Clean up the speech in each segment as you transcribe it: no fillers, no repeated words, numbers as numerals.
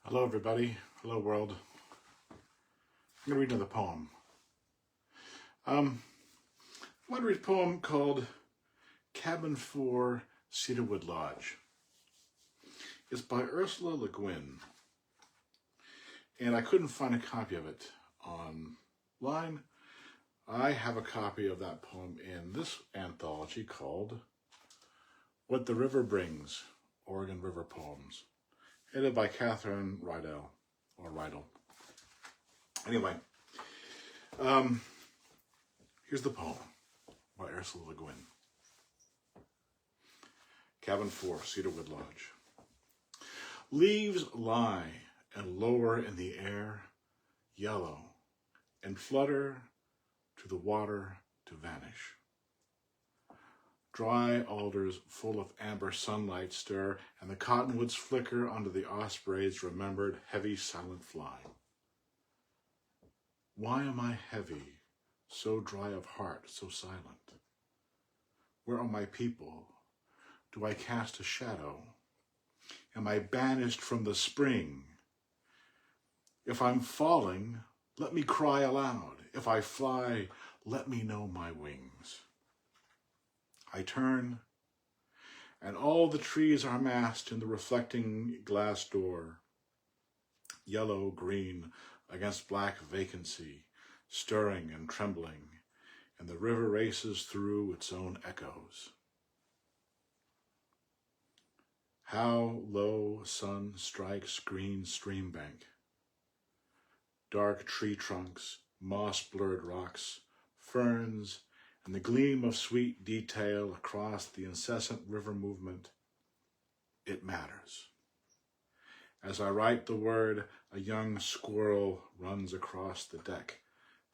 Hello everybody, hello world. I'm going to read another poem. I'm going to read a poem called Cabin 4, Cedarwood Lodge. It's by Ursula K. And I couldn't find a copy of it online. I have a copy of that poem in this anthology called What the River Brings, Oregon River Poems, edited by Catherine Rydell, or Rydell. Anyway, here's the poem by Ursula K. Cabin 4, Cedarwood Lodge. Leaves lie and lower in the air, yellow, and flutter to the water to vanish. Dry alders full of amber sunlight stir, and the cottonwoods flicker under the osprey's remembered heavy silent flying. Why am I heavy, so dry of heart, so silent? Where are my people? Do I cast a shadow? Am I banished from the spring? If I'm falling, let me cry aloud. If I fly, let me know my wings. I turn, and all the trees are massed in the reflecting glass door. Yellow, green, against black vacancy, stirring and trembling, and the river races through its own echoes. How low sun strikes green stream bank. Dark tree trunks, moss-blurred rocks, ferns, and the gleam of sweet detail across the incessant river movement. It matters. As I write the word, a young squirrel runs across the deck,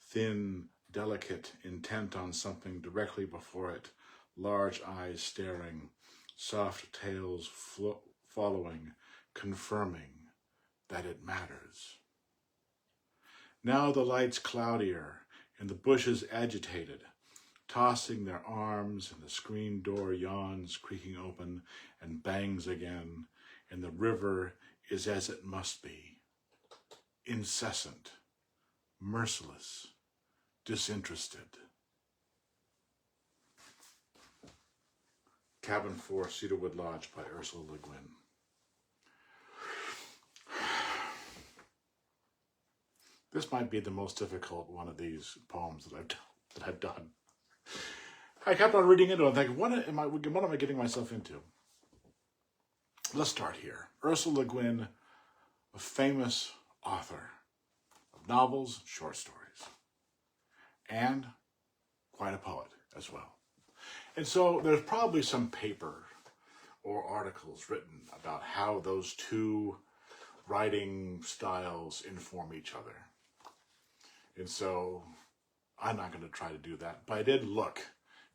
thin, delicate, intent on something directly before it, large eyes staring, soft tails following, confirming that it matters. Now the light's cloudier and the bushes agitated, tossing their arms, and the screen door yawns, creaking open, and bangs again, and the river is as it must be, incessant, merciless, disinterested. Cabin 4, Cedarwood Lodge by Ursula K. This might be the most difficult one of these poems that I've done. I kept on reading into it and thinking, what am I getting myself into? Let's start here. Ursula K, a famous author of novels, short stories, and quite a poet as well. And so there's probably some paper or articles written about how those two writing styles inform each other. And so I'm not going to try to do that, but I did look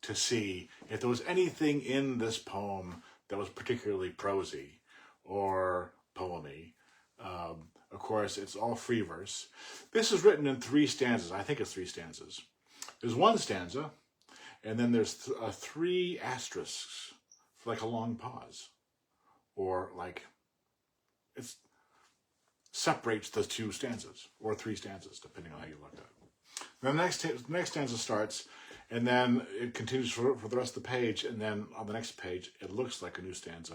to see if there was anything in this poem that was particularly prosy or poemy. Of course, it's all free verse. This is written in 3 stanzas. I think it's 3 stanzas. There's 1 stanza, and then there's 3 asterisks for like a long pause, or like it separates the 2 stanzas or 3 stanzas, depending on how you look at it. Then the next stanza starts, and then it continues for the rest of the page, and then on the next page, it looks like a new stanza,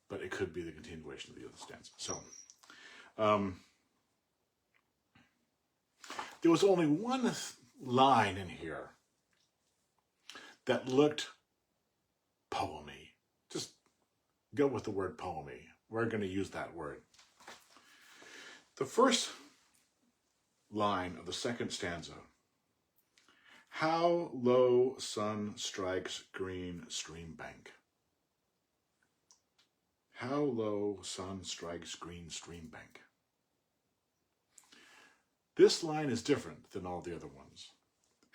but it could be the continuation of the other stanza. So, there was only 1 line in here that looked poemy. Just go with the word poemy. We're going to use that word. The first line of the 2nd stanza, how low sun strikes green stream bank. How low sun strikes green stream bank. This line is different than all the other ones,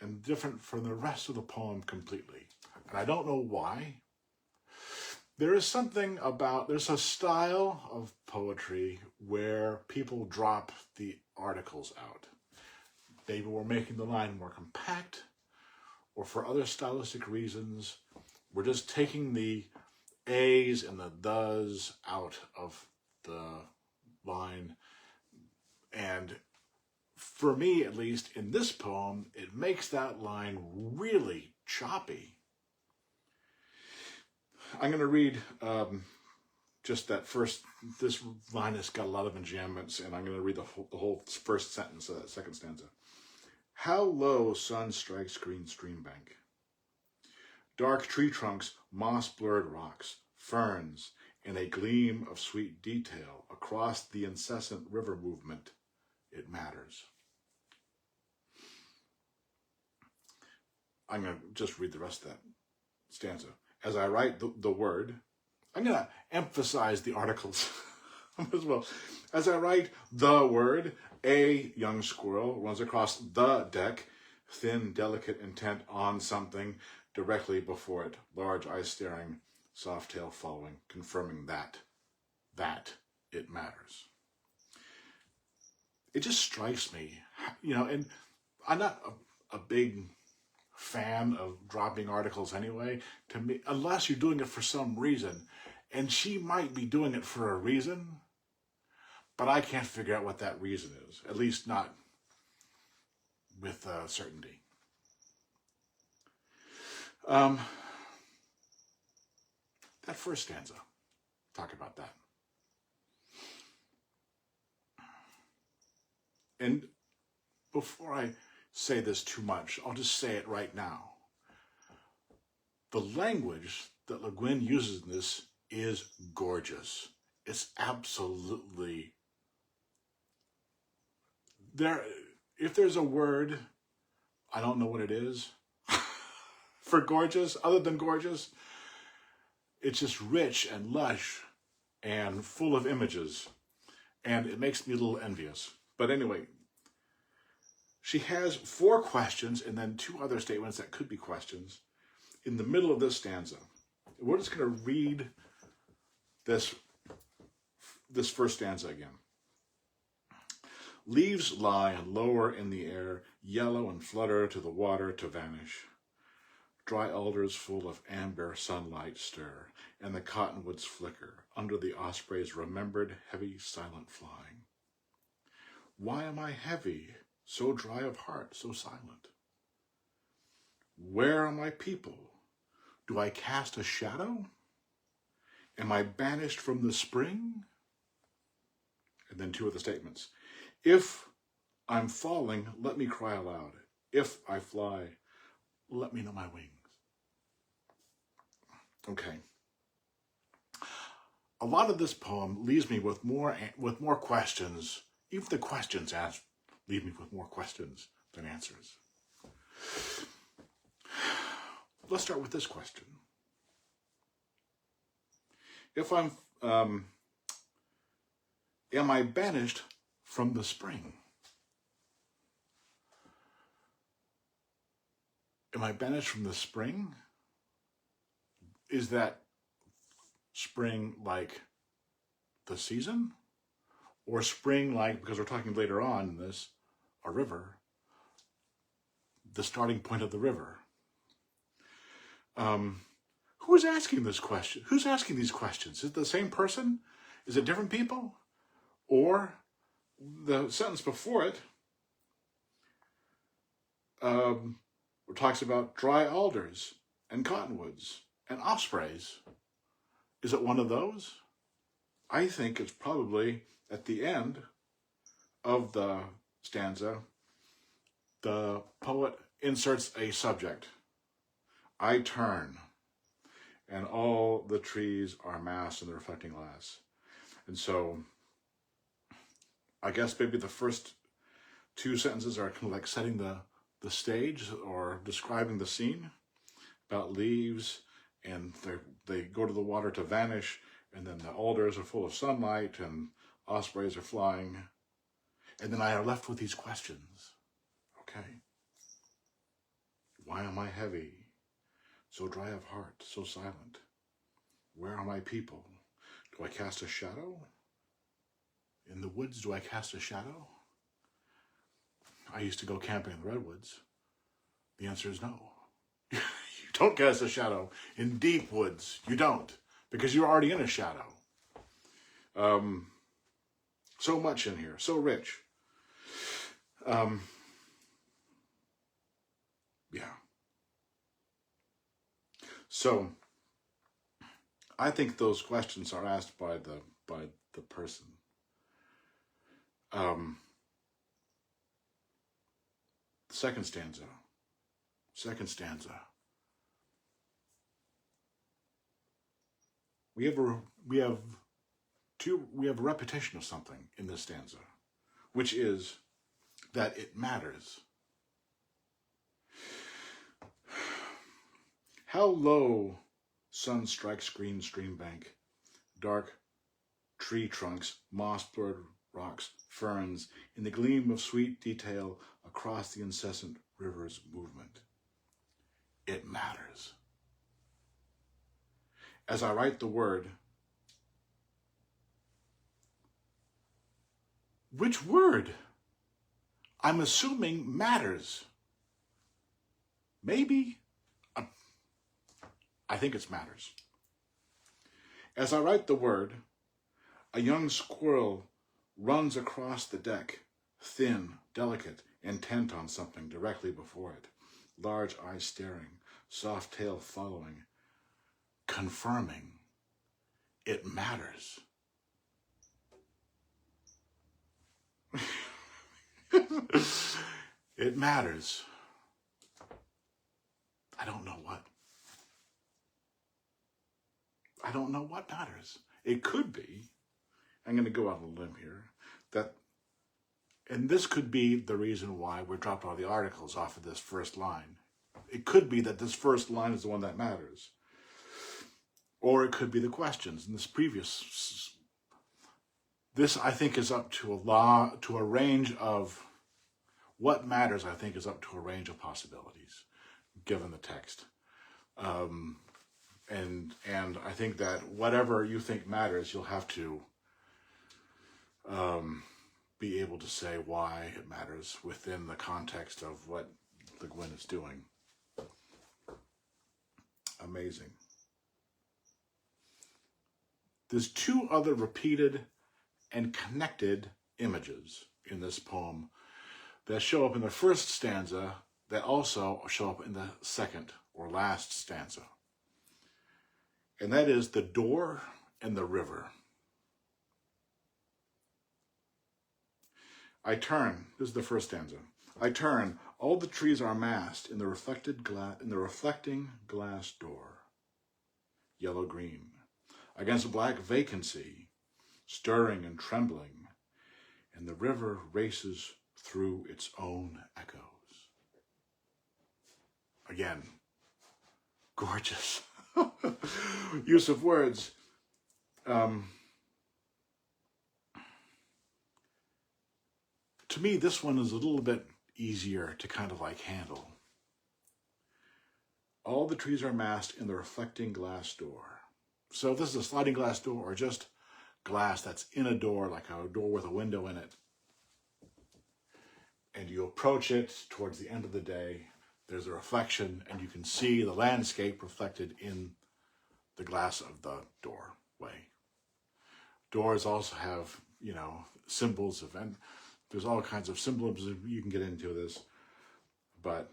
and different from the rest of the poem completely. And I don't know why. There's a style of poetry where people drop the articles out. Maybe we're making the line more compact, or for other stylistic reasons, we're just taking the A's and the thes out of the line. And for me, at least, in this poem, it makes that line really choppy. I'm going to read just that first, this line has got a lot of enjambments, and I'm going to read the whole first sentence of that second stanza. How low sun strikes green stream bank. Dark tree trunks, moss-blurred rocks, ferns, and a gleam of sweet detail across the incessant river movement. It matters. I'm going to just read the rest of that stanza. As I write the word, I'm going to emphasize the articles as well. As I write the word, a young squirrel runs across the deck, thin, delicate intent on something directly before it, large eyes staring, soft tail following, confirming that it matters. It just strikes me, and I'm not a big fan of dropping articles anyway, to me, unless you're doing it for some reason. And she might be doing it for a reason, but I can't figure out what that reason is, at least not with certainty. That first stanza, talk about that. And before I say this too much, I'll just say it right now. The language that Le Guin uses in this is gorgeous. It's absolutely there. If there's a word, I don't know what it is for gorgeous, other than gorgeous. It's just rich and lush and full of images, and it makes me a little envious. But anyway, she has 4 questions and then 2 other statements that could be questions in the middle of this stanza. We're just going to read this first stanza again. Leaves lie lower in the air, yellow and flutter to the water to vanish. Dry alders full of amber sunlight stir, and the cottonwoods flicker under the osprey's remembered heavy silent flying. Why am I heavy, so dry of heart, so silent? Where are my people? Do I cast a shadow? Am I banished from the spring? And then 2 of the statements. If I'm falling, let me cry aloud. If I fly, let me know my wings. Okay. A lot of this poem leaves me with more questions. Even the questions asked leave me with more questions than answers. Let's start with this question. If I'm, am I banished from the spring? Am I banished from the spring? Is that spring like the season? Or spring like, because we're talking later on in this, a river, the starting point of the river? Who is asking this question? Who's asking these questions? Is it the same person? Is it different people? Or the sentence before it, it talks about dry alders and cottonwoods and ospreys. Is it one of those? I think it's probably at the end of the stanza, the poet inserts a subject. I turn, and all the trees are massed in the reflecting glass. And so I guess maybe the first 2 sentences are kind of like setting the stage or describing the scene about leaves, and they go to the water to vanish, and then the alders are full of sunlight and ospreys are flying. And then I are left with these questions. Okay. Why am I heavy, so dry of heart, so silent? Where are my people? Do I cast a shadow? In the woods, do I cast a shadow? I used to go camping in the redwoods. The answer is no. You don't cast a shadow in deep woods. You don't, because you're already in a shadow. So much in here, so rich. Yeah. So I think those questions are asked by the person. Second stanza. We have a repetition of something in this stanza, which is that it matters. How low sun strikes green stream bank, dark tree trunks, moss-blurred rocks, ferns, in the gleam of sweet detail across the incessant river's movement. It matters. As I write the word, which word? I'm assuming matters. Maybe. I think it's matters. As I write the word, a young squirrel runs across the deck, thin, delicate, intent on something directly before it, large eyes staring, soft tail following, confirming it matters. It matters. I don't know what. I don't know what matters. It could be, I'm going to go out on a limb here, that, and this could be the reason why we dropped all the articles off of this first line. It could be that this first line is the one that matters. Or it could be the questions in this previous. This, I think, is up to a range of, what matters, I think, is up to a range of possibilities, given the text. And I think that whatever you think matters, you'll have to be able to say why it matters within the context of what the Guin is doing. Amazing. There's two other repeated and connected images in this poem that show up in the first stanza that also show up in the second or last stanza. And that is the door and the river. I turn, this is the first stanza. I turn, all the trees are massed in the reflecting glass door. Yellow-green, against black vacancy, stirring and trembling, and the river races through its own echoes. Again, gorgeous use of words. To me, this one is a little bit easier to kind of like handle. All the trees are massed in the reflecting glass door. So if this is a sliding glass door or just glass that's in a door, like a door with a window in it, and you approach it towards the end of the day, there's a reflection and you can see the landscape reflected in the glass of the doorway. Doors also have, symbols of, and there's all kinds of symbolism you can get into this, but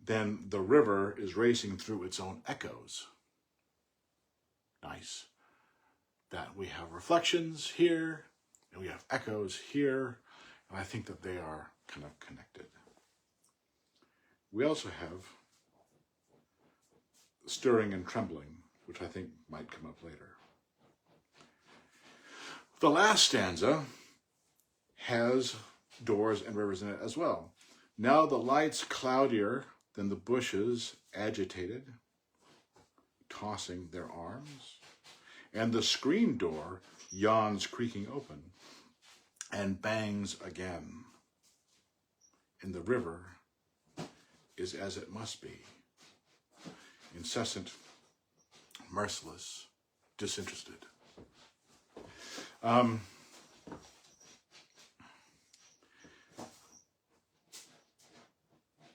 then the river is racing through its own echoes. Nice. That we have reflections here, and we have echoes here, and I think that they are kind of connected. We also have stirring and trembling, which I think might come up later. The last stanza has doors and rivers in it as well. Now the light's cloudier than the bushes, agitated, tossing their arms, and the screen door yawns creaking open and bangs again. And the river is as it must be, incessant, merciless, disinterested.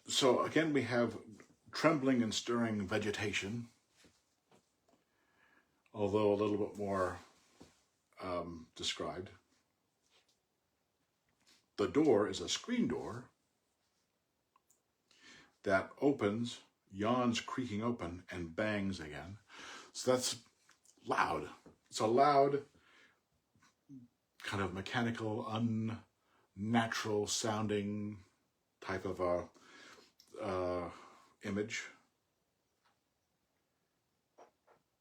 So again, we have trembling and stirring vegetation, although a little bit more described. The door is a screen door that opens, yawns creaking open, and bangs again. So that's loud. It's a loud, kind of mechanical, unnatural sounding type of image.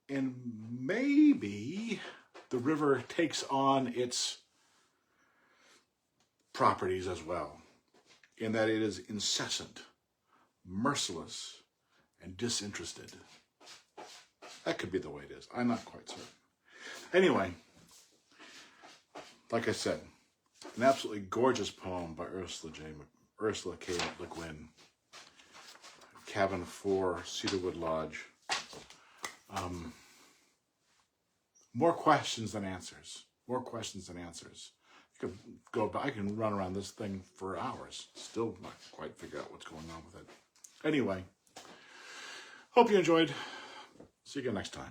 And maybe the river takes on its properties as well, in that it is incessant, merciless, and disinterested. That could be the way it is. I'm not quite certain. Anyway, like I said, an absolutely gorgeous poem by Ursula K. Le Guin. Cabin 4, Cedarwood Lodge. More questions than answers. More questions than answers. You could go back, I can run around this thing for hours. Still not quite figure out what's going on with it. Anyway, hope you enjoyed. See you again next time.